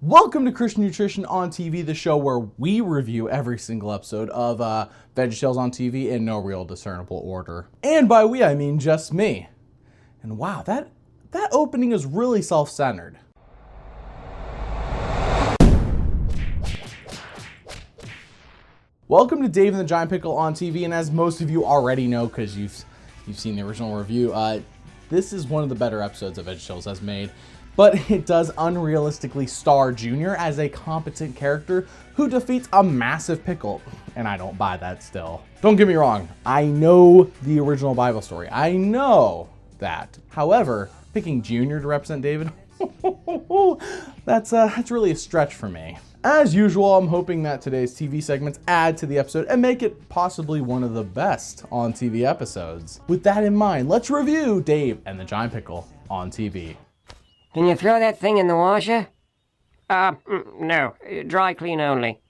Welcome to Christian Nutrition on TV, the show where we review every single episode of VeggieTales on TV in no real discernible order. And by we, I mean just me. And wow, that opening is really self-centered. Welcome to Dave and the Giant Pickle on TV, and as most of you already know because you've seen the original review, this is one of the better episodes of VeggieTales has made. But it does unrealistically star Junior as a competent character who defeats a massive pickle. And I don't buy that still. Don't get me wrong, I know the original Bible story. I know that. However, picking Junior to represent David, that's really a stretch for me. As usual, I'm hoping that today's TV segments add to the episode and make it possibly one of the best on TV episodes. With that in mind, let's review Dave and the Giant Pickle on TV. Can you throw that thing in the washer? No. Dry clean only.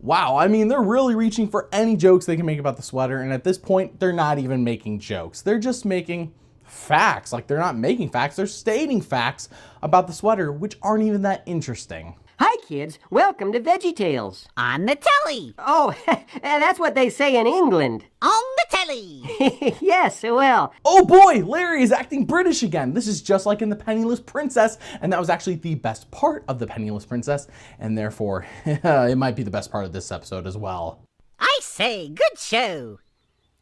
Wow, I mean, they're really reaching for any jokes they can make about the sweater, and at this point, they're not even making jokes. They're just making facts. Like, they're not making facts, they're stating facts about the sweater, which aren't even that interesting. Hi, kids. Welcome to VeggieTales. On the telly. Oh, that's what they say in England. On the telly. Yes, well. Oh boy, Larry is acting British again. This is just like in The Penniless Princess, and that was actually the best part of The Penniless Princess, and therefore, it might be the best part of this episode as well. I say, good show.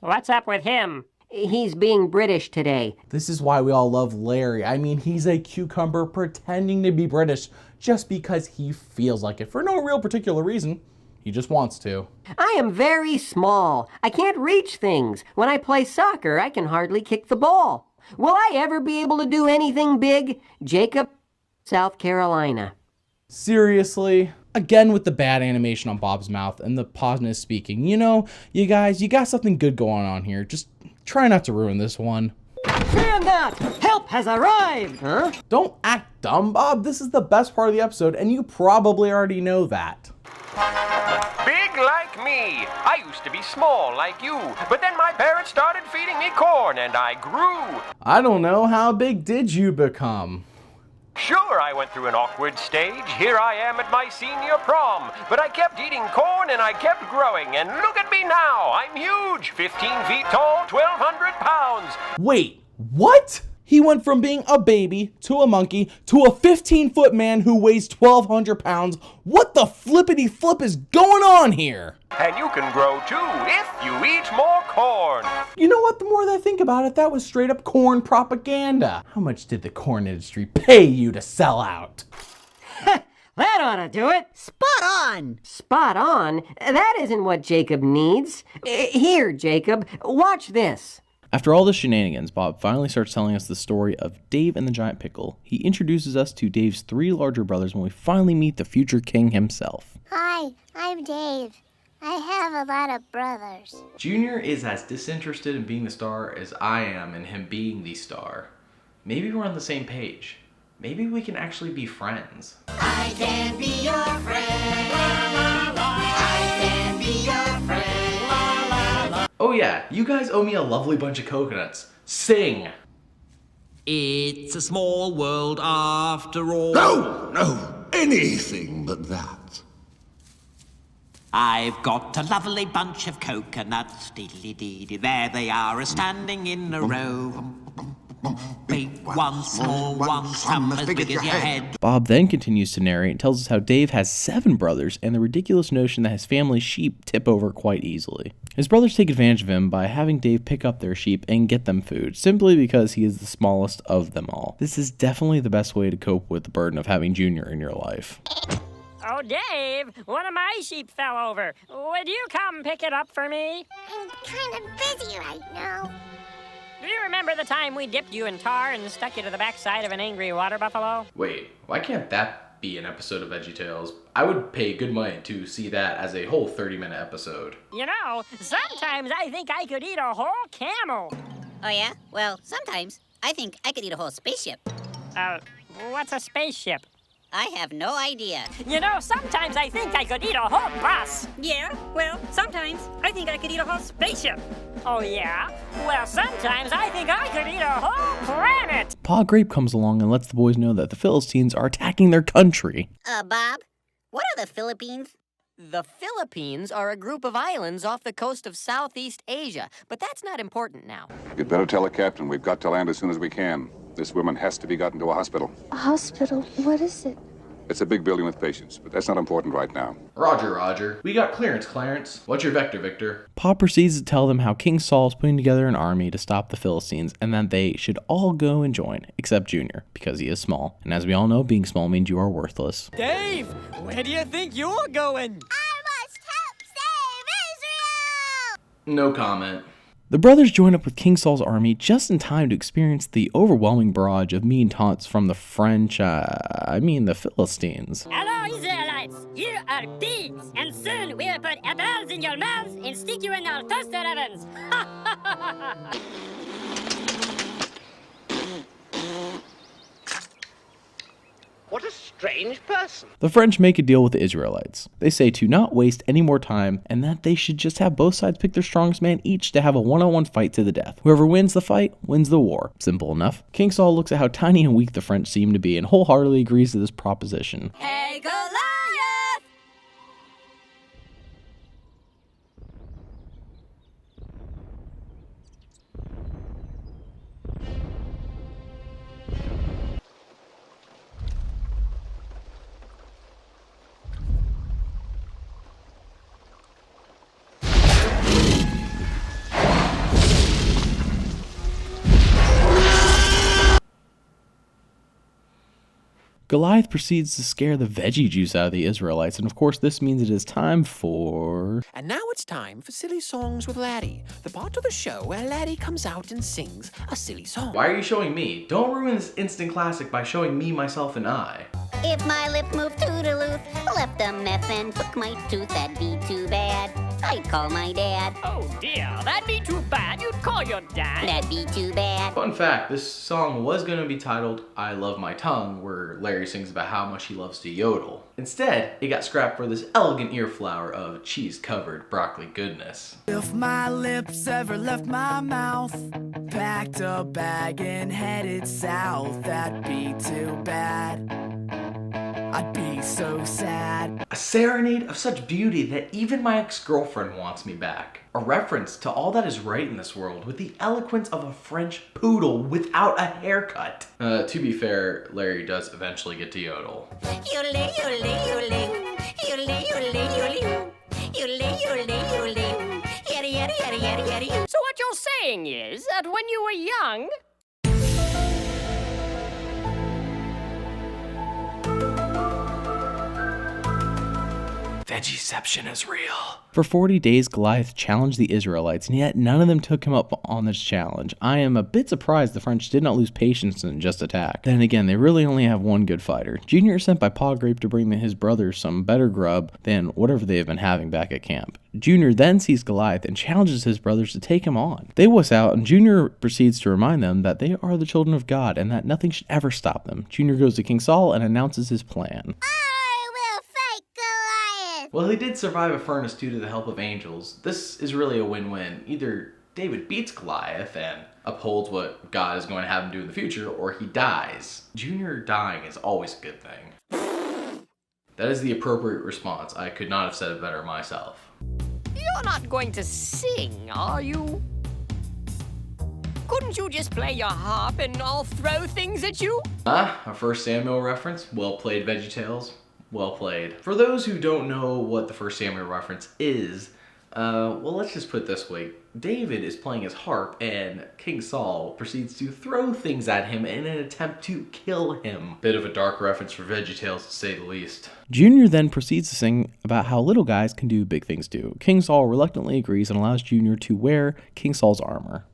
What's up with him? He's being British today. This is why we all love Larry. I mean, he's a cucumber pretending to be British just because he feels like it for no real particular reason. He just wants to. I am very small. I can't reach things. When I play soccer, I can hardly kick the ball. Will I ever be able to do anything big? Jacob, South Carolina. Seriously? Again with the bad animation on Bob's mouth and the pauseness speaking. You know, you guys, you got something good going on here. Just try not to ruin this one. Fear not! Help has arrived! Huh? Don't act dumb, Bob. This is the best part of the episode, and you probably already know that. Big like me. I used to be small like you, but then my parents started feeding me corn and I grew. I don't know, how big did you become? Sure, I went through an awkward stage. Here I am at my senior prom. But I kept eating corn and I kept growing. And look at me now. I'm huge. 15 feet tall, 1,200 pounds. Wait, what? He went from being a baby to a monkey to a 15-foot man who weighs 1,200 pounds. What the flippity flip is going on here? And you can grow too if you eat more corn. You know what? The more that I think about it, that was straight up corn propaganda. How much did the corn industry pay you to sell out? That ought to do it. Spot on. Spot on? That isn't what Jacob needs. Here, Jacob, watch this. After all the shenanigans, Bob finally starts telling us the story of Dave and the Giant Pickle. He introduces us to Dave's three larger brothers when we finally meet the future king himself. Hi, I'm Dave. I have a lot of brothers. Junior is as disinterested in being the star as I am in him being the star. Maybe we're on the same page. Maybe we can actually be friends. I can be your friend. I can be your friend. Oh yeah, you guys owe me a lovely bunch of coconuts. Sing! It's a small world after all. No, anything but that. I've got a lovely bunch of coconuts. Diddly-dee-dee. There they are, a-standing in a row. Big one, small one, some as big as your head. Bob then continues to narrate and tells us how Dave has 7 brothers and the ridiculous notion that his family's sheep tip over quite easily. His brothers take advantage of him by having Dave pick up their sheep and get them food, simply because he is the smallest of them all. This is definitely the best way to cope with the burden of having Junior in your life. Oh, Dave, one of my sheep fell over. Would you come pick it up for me? I'm kind of busy right now. Do you remember the time we dipped you in tar and stuck you to the backside of an angry water buffalo? Wait, why can't that be an episode of VeggieTales? I would pay good money to see that as a whole 30-minute episode. You know, sometimes I think I could eat a whole camel. Oh, yeah? Well, sometimes I think I could eat a whole spaceship. What's a spaceship? I have no idea. You know, sometimes I think I could eat a whole bus. Yeah, well, sometimes I think I could eat a whole spaceship. Oh, yeah? Well, sometimes I think I could eat a whole planet. Pa Grape comes along and lets the boys know that the Philistines are attacking their country. Bob, what are the Philippines? The Philippines are a group of islands off the coast of Southeast Asia, but that's not important now. You'd better tell the captain. We've got to land as soon as we can. This woman has to be gotten to a hospital. A hospital? What is it? It's a big building with patients, but that's not important right now. Roger. We got clearance, Clarence. What's your vector, Victor? Pa proceeds to tell them how King Saul is putting together an army to stop the Philistines and that they should all go and join, except Junior, because he is small. And as we all know, being small means you are worthless. Dave, where do you think you're going? I must help save Israel! No comment. The brothers join up with King Saul's army just in time to experience the overwhelming barrage of mean taunts from the the Philistines. Hello, Israelites. You are pigs, and soon we will put apples in your mouths and stick you in our toaster ovens. What a strange person. The French make a deal with the Israelites. They say to not waste any more time and that they should just have both sides pick their strongest man each to have a one-on-one fight to the death. Whoever wins the fight wins the war. Simple enough. King Saul looks at how tiny and weak the French seem to be and wholeheartedly agrees to this proposition. Hey, Goliath! Goliath proceeds to scare the veggie juice out of the Israelites, and of course this means it is time for... And now it's time for Silly Songs with Laddie, the part of the show where Laddie comes out and sings a silly song. Why are you showing me? Don't ruin this instant classic by showing me, myself, and I. If my lip moved toodaloo, left a mess and took my tooth, that'd be too bad. I'd call my dad. Oh dear, that'd be too bad. You'd call your dad. That'd be too bad. Fun fact, this song was going to be titled I Love My Tongue, where Larry sings about how much he loves to yodel. Instead, it got scrapped for this elegant ear flower of cheese-covered broccoli goodness. If my lips ever left my mouth, packed a bag and headed south, that'd be too bad. I'd be so sad. A serenade of such beauty that even my ex-girlfriend wants me back. A reference to all that is right in this world with the eloquence of a French poodle without a haircut. To be fair, Larry does eventually get to yodel. Yodeling, yodeling, yodeling. Yodeling, yodeling, yodeling. Yodeling, yodeling, yodeling. Yada, yada, yada, yada, yada. So what you're saying is that when you were young... Veggieception is real. For 40 days, Goliath challenged the Israelites, and yet none of them took him up on this challenge. I am a bit surprised the French did not lose patience and just attack. Then again, they really only have one good fighter. Junior is sent by Pa Grape to bring his brothers some better grub than whatever they have been having back at camp. Junior then sees Goliath and challenges his brothers to take him on. They wuss out, and Junior proceeds to remind them that they are the children of God and that nothing should ever stop them. Junior goes to King Saul and announces his plan. Well, he did survive a furnace due to the help of angels. This is really a win-win. Either David beats Goliath and upholds what God is going to have him do in the future, or he dies. Junior dying is always a good thing. That is the appropriate response. I could not have said it better myself. You're not going to sing, are you? Couldn't you just play your harp and I'll throw things at you? A First Samuel reference. Well played, VeggieTales. Well played. For those who don't know what the First Samuel reference is, well, let's just put it this way. David is playing his harp, and King Saul proceeds to throw things at him in an attempt to kill him. Bit of a dark reference for VeggieTales, to say the least. Junior then proceeds to sing about how little guys can do big things too. King Saul reluctantly agrees and allows Junior to wear King Saul's armor.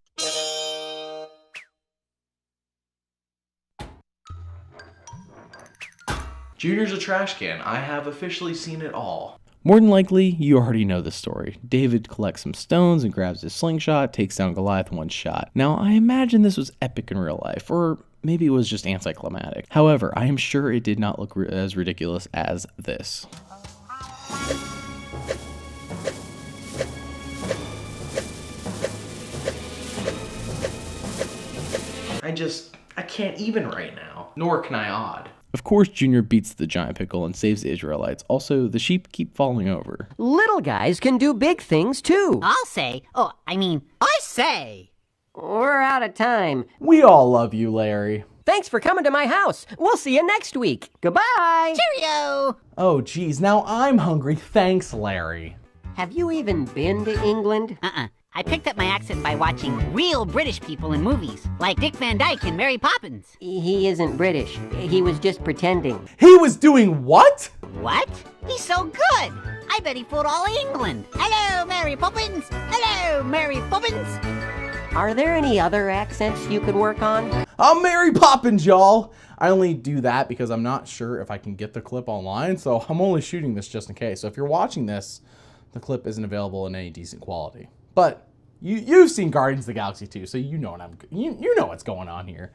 Junior's a trash can. I have officially seen it all. More than likely, you already know the story. David collects some stones and grabs his slingshot, takes down Goliath in one shot. Now, I imagine this was epic in real life, or maybe it was just anticlimactic. However, I am sure it did not look as ridiculous as this. I can't even right now. Nor can I odd. Of course, Junior beats the giant pickle and saves the Israelites. Also, the sheep keep falling over. Little guys can do big things too. I'll say. Oh, I say. We're out of time. We all love you, Larry. Thanks for coming to my house. We'll see you next week. Goodbye. Cheerio. Oh, geez, now I'm hungry. Thanks, Larry. Have you even been to England? I picked up my accent by watching real British people in movies, like Dick Van Dyke and Mary Poppins. He isn't British. He was just pretending. He was doing what? What? He's so good. I bet he fooled all of England. Hello, Mary Poppins. Hello, Mary Poppins. Are there any other accents you could work on? I'm Mary Poppins, y'all. I only do that because I'm not sure if I can get the clip online, so I'm only shooting this just in case. So if you're watching this, the clip isn't available in any decent quality. But you've seen Guardians of the Galaxy 2, so you know you know what's going on here.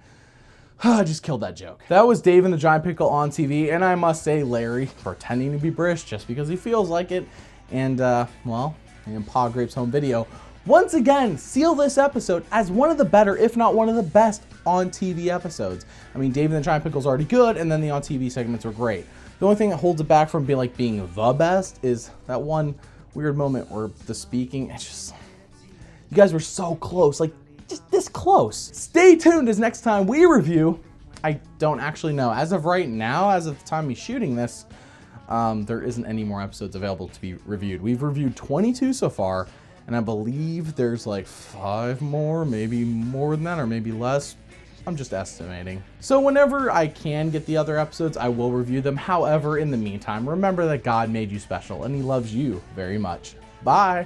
I just killed that joke. That was Dave and the Giant Pickle on TV, and I must say Larry pretending to be British just because he feels like it. And well, in Pa Grape's home video, once again seal this episode as one of the better, if not one of the best, on TV episodes. I mean, Dave and the Giant Pickle's already good, and then the on TV segments were great. The only thing that holds it back from being the best is that one weird moment where the speaking, it's just, you guys were so close, like just this close. Stay tuned as next time we review, I don't actually know. As of right now, as of the time he's shooting this, there isn't any more episodes available to be reviewed. We've reviewed 22 so far, and I believe there's like 5 more, maybe more than that, or maybe less. I'm just estimating. So whenever I can get the other episodes, I will review them. However, in the meantime, remember that God made you special, and he loves you very much. Bye.